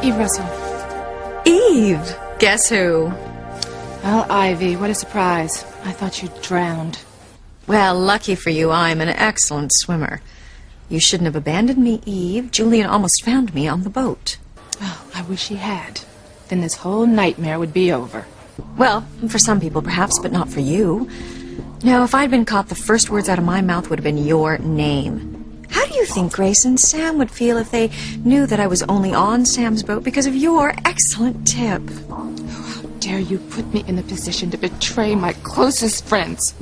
Eve Russell. Eve! Guess who? Well, Ivy, what a surprise. I thought you'd drowned. Well, lucky for you, I'm an excellent swimmer. You shouldn't have abandoned me, Eve. Julian almost found me on the boat. Oh, I wish he had. Then this whole nightmare would be over. Well, for some people perhaps, but not for you. No, if I'd been caught, the first words out of my mouth would have been your name. How do you think Grace and Sam would feel if they knew that I was only on Sam's boat because of your excellent tip? Oh, how dare you put me in the position to betray my closest friends?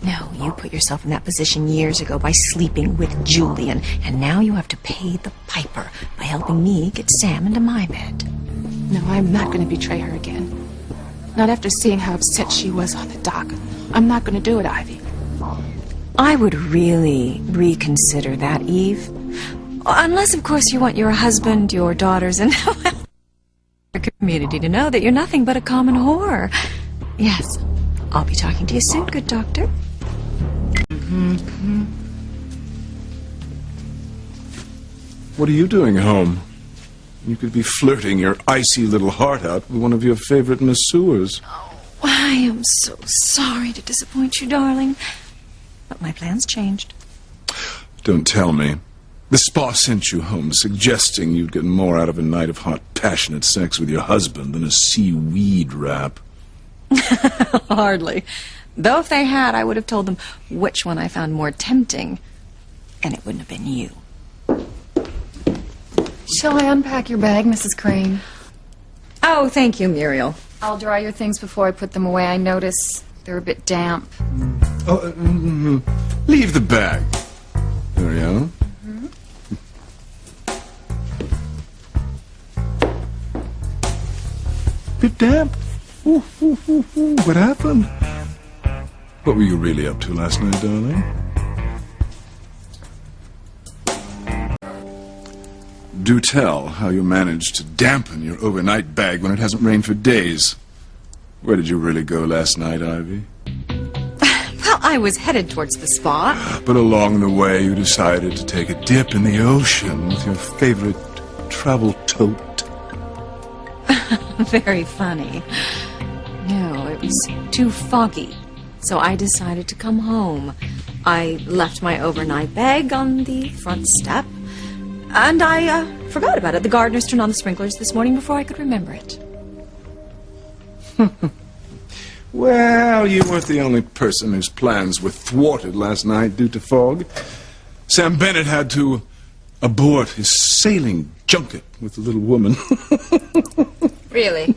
No, you put yourself in that position years ago by sleeping with Julian, and now you have to pay the piper by helping me get Sam into my bed. No, I'm not going to betray her again. Not after seeing how upset she was on the dock. I'm not going to do it, Ivy. I would really reconsider that, Eve. Unless, of course, you want your husband, your daughters, and your community to know that you're nothing but a common whore. Yes, I'll be talking to you soon, good doctor. What are you doing home? You could be flirting your icy little heart out with one of your favorite masseurs. Oh, I am so sorry to disappoint you, darling. But my plans changed. Don't tell me. The spa sent you home suggesting you'd get more out of a night of hot, passionate sex with your husband than a seaweed wrap. Hardly. Though if they had, I would have told them which one I found more tempting. And it wouldn't have been you. Shall I unpack your bag, Mrs. Crane? Oh, thank you, Muriel. I'll dry your things before I put them away. I notice they're a bit damp. Oh, leave the bag. There we are. Bit damp. Ooh, ooh, ooh, ooh. What happened? What were you really up to last night, darling? Do tell how you managed to dampen your overnight bag when it hasn't rained for days. Where did you really go last night, Ivy? Well, I was headed towards the spa. But along the way, you decided to take a dip in the ocean with your favorite travel tote. Very funny. No, it was too foggy, so I decided to come home. I left my overnight bag on the front step, and I forgot about it. The gardeners turned on the sprinklers this morning before I could remember it. Well, you weren't the only person whose plans were thwarted last night due to fog. Sam Bennett had to abort his sailing junket with the little woman. Really?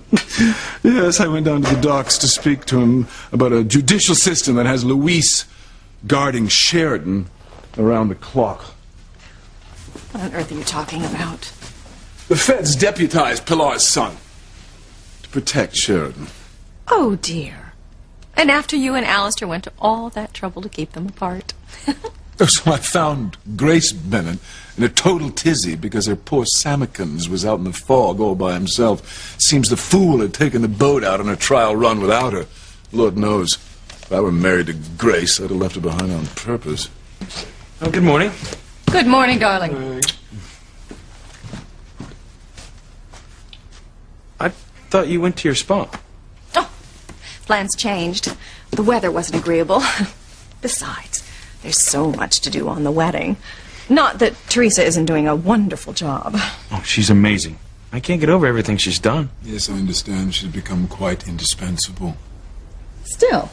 Yes, I went down to the docks to speak to him about a judicial system that has Luis guarding Sheridan around the clock. What on earth are you talking about? The feds deputized Pilar's son to protect Sheridan. Oh, dear. And after you and Alistair went to all that trouble to keep them apart. So I found Grace Bennett in a total tizzy because her poor Samikins was out in the fog all by himself. Seems the fool had taken the boat out on a trial run without her. Lord knows, if I were married to Grace, I'd have left her behind on purpose. Oh, good morning. Good morning, darling. I thought you went to your spa. Oh, plans changed. The weather wasn't agreeable. Besides, there's so much to do on the wedding. Not that Teresa isn't doing a wonderful job. Oh, she's amazing. I can't get over everything she's done. Yes, I understand. She's become quite indispensable. Still,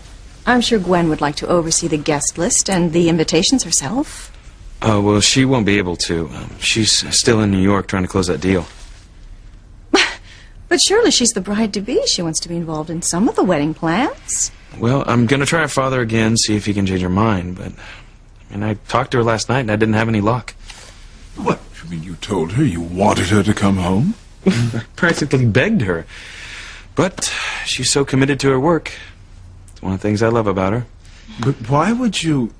I'm sure Gwen would like to oversee the guest list and the invitations herself. Oh, well, she won't be able to. She's still in New York trying to close that deal. But surely she's the bride-to-be. She wants to be involved in some of the wedding plans. Well, I'm going to try her father again, see if he can change her mind, but... I talked to her last night and I didn't have any luck. What? You mean you told her you wanted her to come home? I practically begged her. But she's so committed to her work. It's one of the things I love about her. But why would you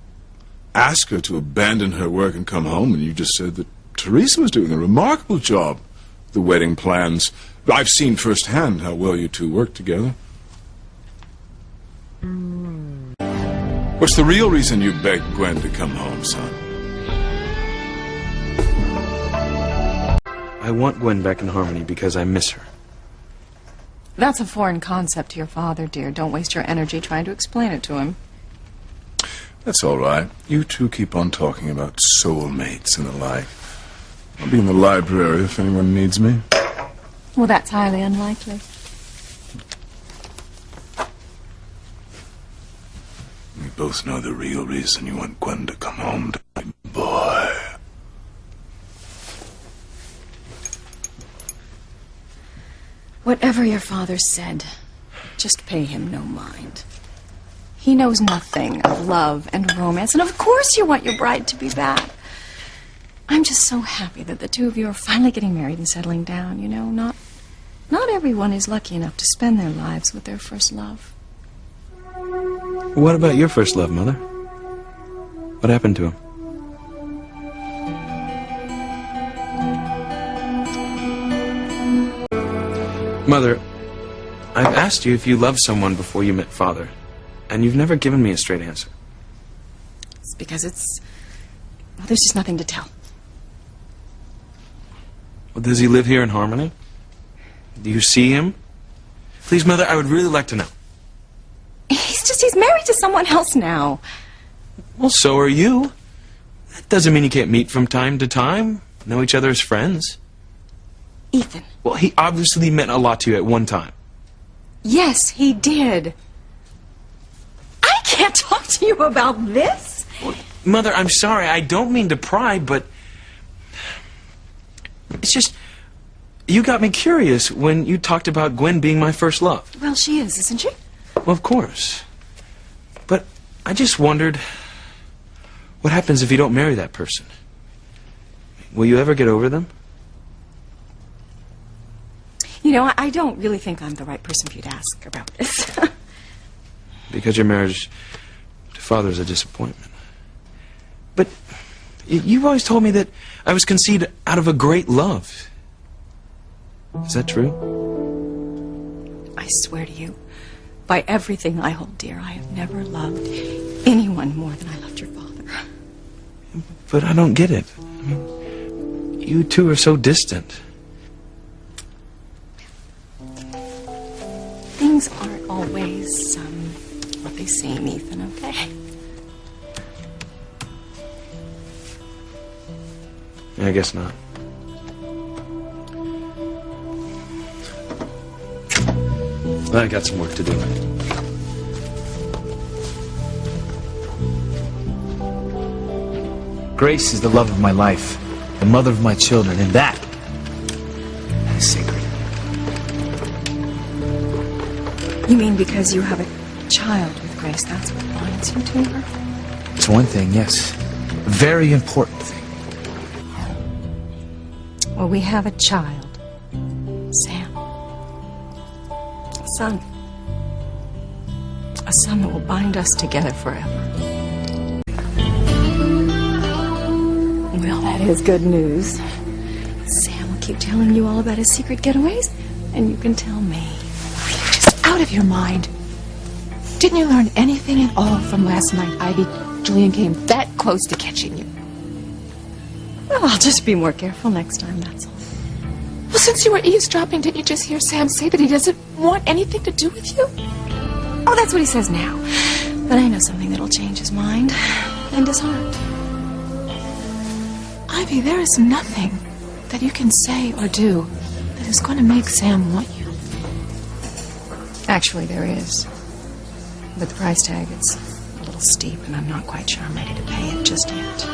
ask her to abandon her work and come home? And you just said that Teresa was doing a remarkable job. The wedding plans. I've seen firsthand how well you two work together. What's the real reason you begged Gwen to come home, son? I want Gwen back in Harmony because I miss her. That's a foreign concept to your father, dear. Don't waste your energy trying to explain it to him. That's all right. You two keep on talking about soulmates and the like. I'll be in the library if anyone needs me. Well, that's highly unlikely. We both know the real reason you want Gwen to come home to me, boy. Whatever your father said, just pay him no mind. He knows nothing of love and romance, and of course you want your bride to be back. I'm just so happy that the two of you are finally getting married and settling down, you know. Not everyone is lucky enough to spend their lives with their first love. What about your first love, Mother? What happened to him? Mother, I've asked you if you loved someone before you met Father, and you've never given me a straight answer. It's because well, there's just nothing to tell. Well, does he live here in Harmony? Do you see him? Please, Mother, I would really like to know. He's married to someone else now. Well, so are you. That doesn't mean you can't meet from time to time, know each other as friends. Ethan. Well, he obviously meant a lot to you at one time. Yes, he did. I can't talk to you about this. Well, Mother, I'm sorry. I don't mean to pry, but it's just you got me curious when you talked about Gwen being my first love. Well, she is, isn't she? Well, of course. But I just wondered, what happens if you don't marry that person? Will you ever get over them? You know, I don't really think I'm the right person for you to ask about this. Because your marriage to Father is a disappointment. But you've always told me that I was conceived out of a great love. Is that true? I swear to you, by everything I hold dear, I have never loved anyone more than I loved your father. But I don't get it. I mean, you two are so distant. Things aren't always what they seem, Ethan, okay? I guess not. I got some work to do. Grace is the love of my life, the mother of my children, and that is sacred. You mean because you have a child with Grace, that's what binds you to her? It's one thing, yes. A very important thing. Well, we have a child, Sam. A son. A son that will bind us together forever. Well, that is good news. Sam will keep telling you all about his secret getaways, and you can tell me. Just out of your mind. Didn't you learn anything at all from last night, Ivy? Julian came that close to catching you. Well, I'll just be more careful next time, that's all. Well, since you were eavesdropping, didn't you just hear Sam say that he doesn't want anything to do with you? Oh, that's what he says now. But I know something that'll change his mind and his heart. Ivy, there is nothing that you can say or do that is going to make Sam want you. Actually, there is. But the price tag, it's a little steep, and I'm not quite sure I'm ready to pay it just yet.